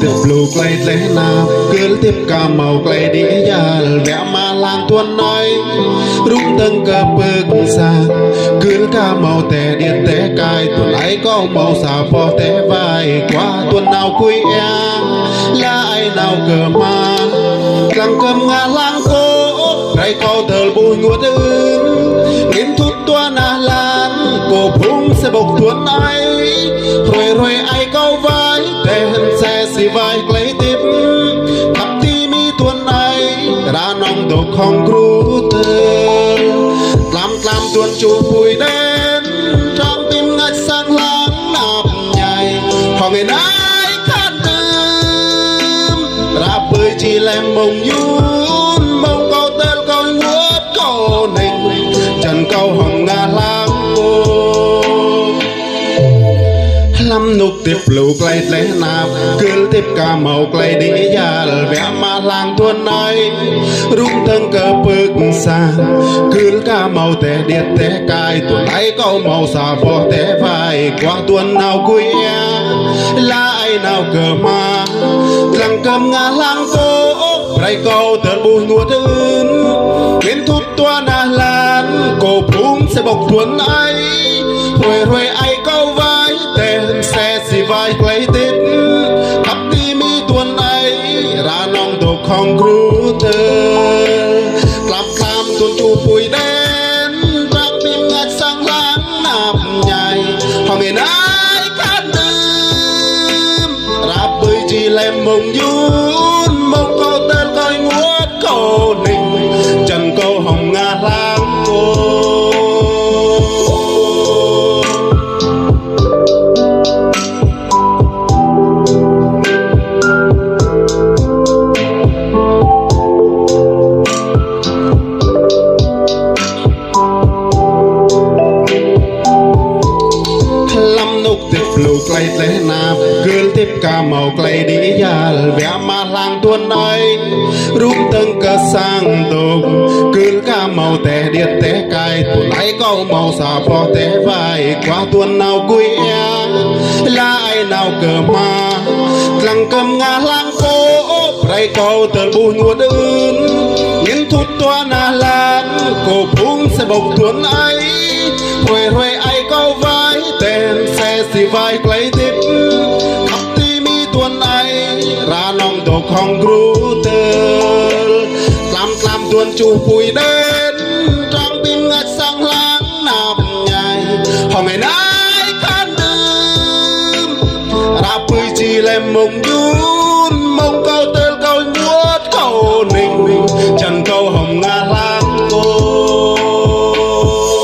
tiếp lục lay lẽ nào cứ tiếp cả màu lay đi ya vẽ mà làng tuần nói rung từng cờ bực xa cứ cả màu tè điện té cài tuần ấy có màu xà phò té vai qua tuần nào cuối e là ai nào cờ mà làng cầm ngà làng cố rai câu thờ bùi ngùa đơn đến thút tuần à lan cổ phung sẽ bộc tuần ấy rồi ai câu vai tên xe xì vai lấy tiếp khắp tí mi tuần ấy ra nông đồ không cru tơ làm tuần chủ bùi đen trong tim ngạch sang láng nạp nhảy họ người nãy khát đêm ra bơi chỉ lem mông nhún mông câu tên câu nguốt câu nình trần câu hồng nga lang cô lâm nục tiếp lục lay lẽ nạp cứ tiếp cả màu lay đi ya vẽ mà làng tuần ấy rung từng cờ bực xa cứ cả màu té điện té cài tuần ấy có màu xà phò té vai qua tuần nào cuối e là ai nào cờ mà làng cầm ngà làng cố rai câu tờ bùi ngùa đơn đến thút tuần à lan cổ phung sẽ bộc tuần ấy rồi ai câu vai tên xe xì vai quay tít khắp tí mi tuần ấy ra nông đồ không cru tơ làm tuần chủ bùi đen trong tim ngạch sang láng nạp nhảy họ người nãy khát đêm ra bơi chỉ lem mông nhún mông câu tên coi nguốt câu nình trần câu hồng nga lang cô lục lay lẽ nạp cứ tiếp cả màu lay đi ya vẽ mà làng tuần ấy rung từng cờ sang tục cứ cả màu té điện té cài tuần ấy có màu xà phò té vai qua tuần nào cuối e là ai nào cờ mà làng cầm ngà làng cố rai câu tờ bùi ngùa đơn nhìn thút tuần à lan cổ phung sẽ bộc tuần ấy rồi ai câu vai tên xe xì vai lấy tiếp khắp tí mi tuần ấy ra nông đồ không cru tơ làm tuần chủ bùi đen trong tim ngạch sang láng nạp nhảy họ ngày nãy khát đêm ra bơi chỉ lem mông nhún